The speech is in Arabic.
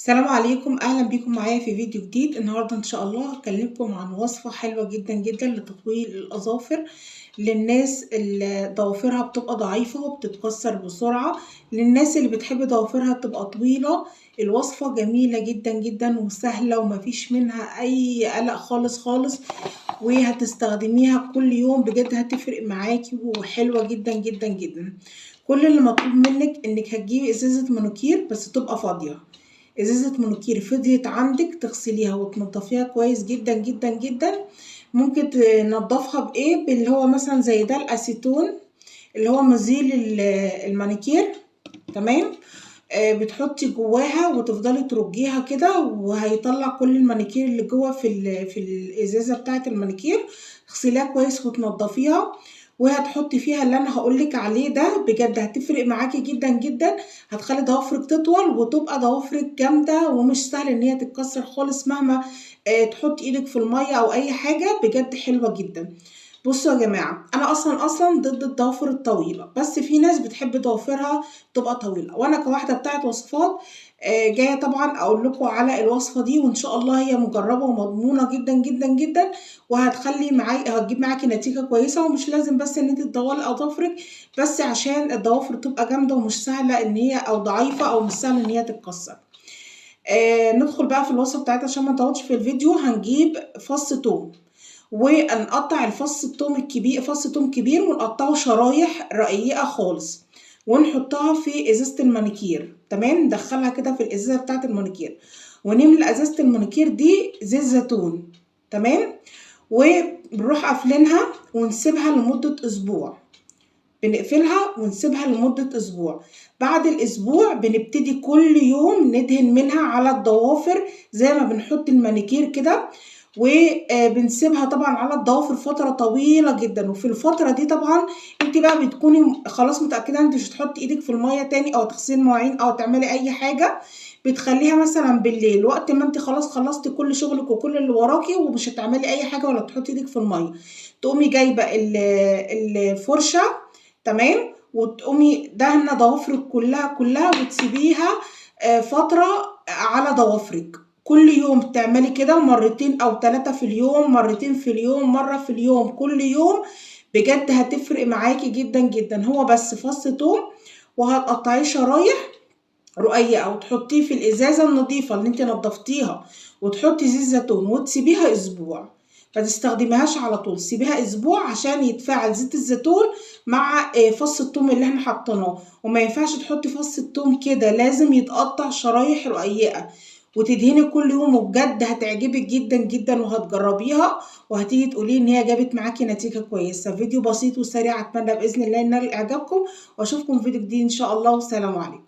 السلام عليكم، اهلا بيكم معايا في فيديو جديد. النهارده ان شاء الله هكلمكم عن وصفه حلوه جدا جدا لتطويل الاظافر للناس اللي ضوافرها بتبقى ضعيفه وبتتكسر بسرعه، للناس اللي بتحب ضوافرها تبقى طويله. الوصفه جميله جدا جدا وسهله ومفيش منها اي قلق خالص خالص، وهتستخدميها كل يوم. بجد هتفرق معاكي وحلوه جدا جدا جدا. كل اللي مطلوب منك انك هتجيبي ازازه مانيكير بس تبقى فاضيه. ازازة مانيكير فضيت عندك تغسليها وتنضفيها كويس جدا جدا جدا. ممكن تنضفها بايه؟ باللي هو مثلا زي ده الاسيتون اللي هو مزيل المانيكير. تمام. بتحطي جواها وتفضلي ترجيها كده وهيطلع كل المانيكير اللي جوه في الازازه بتاعه المانيكير. تغسليها كويس وتنضفيها وهتحطي فيها اللي انا هقولك عليه ده. بجد هتفرق معاكي جدا جدا، هتخلي ضوافرك تطول وتبقى ضوافرك جامده ومش سهل ان هي تتكسر خالص مهما تحطي ايدك في الميه او اي حاجه. بجد حلوه جدا. بصوا يا جماعه، انا اصلا ضد الضوافر الطويله، بس في ناس بتحب ضوافرها تبقى طويله، وانا كواحده بتاعت وصفات جايه طبعا اقول لكم على الوصفه دي، وان شاء الله هي مجربه ومضمونه جدا جدا جدا، وهتخلي هتجيب معاكي نتيجه كويسه. ومش لازم بس ان انت تطولي اظافرك، بس عشان الضوافر تبقى جامده ومش سهله ان هي او ضعيفه او مش سهل ان هي تتكسر. ندخل بقى في الوصفه بتاعتها عشان ما نطولش في الفيديو. هنجيب فص توم ونقطع الفص الثوم الكبير، فص ثوم كبير، ونقطعه شرايح رقيقه خالص ونحطها في ازازه المانيكير. تمام. ندخلها كده في الازازه بتاعه المانيكير ونملى ازازه المانيكير دي زيت زيتون. تمام. وبنروح قافلينها ونسيبها لمده اسبوع. بنقفلها ونسيبها لمده اسبوع. بعد الاسبوع بنبتدي كل يوم ندهن منها على الضوافر زي ما بنحط المانيكير كده، وبنسيبها طبعا على الضوافر فتره طويله جدا. وفي الفتره دي طبعا انت بقى بتكوني خلاص متاكده انت مش هتحطي ايدك في الميه تاني او تغسلي مواعين او تعملي اي حاجه. بتخليها مثلا بالليل وقت ما انت خلاص خلصتي كل شغلك وكل اللي وراكي ومش هتعملي اي حاجه ولا تحطي ايدك في الميه، تقومي جايبه الفرشه. تمام. وتقومي دهنه ضوافرك كلها وتسيبيها فتره على ضوافرك. كل يوم تعملي كده مرتين او 3 في اليوم، مرتين في اليوم، مرة في اليوم، كل يوم. بجد هتفرق معاكي جدا جدا. هو بس فص توم وهتقطعيه شرايح رقيقة وتحطيه في الازازة النظيفة اللي انت نضفتيها، وتحطي زيت زيتون وتسيبيها اسبوع. ما تستخدميهاش على طول، سيبيها اسبوع عشان يتفاعل زيت الزيتون مع فص الثوم اللي احنا حطيناه. وما ينفعش تحطي فص الثوم كده، لازم يتقطع شرايح رقيقة وتدهني كل يوم. وبجد هتعجبك جدا جدا وهتجربيها وهتيجي تقولي ان هي جابت معاكي نتيجة كويسة. فيديو بسيط وسريع، اتمنى باذن الله ينال اعجابكم واشوفكم في فيديو جديد ان شاء الله، والسلام عليكم.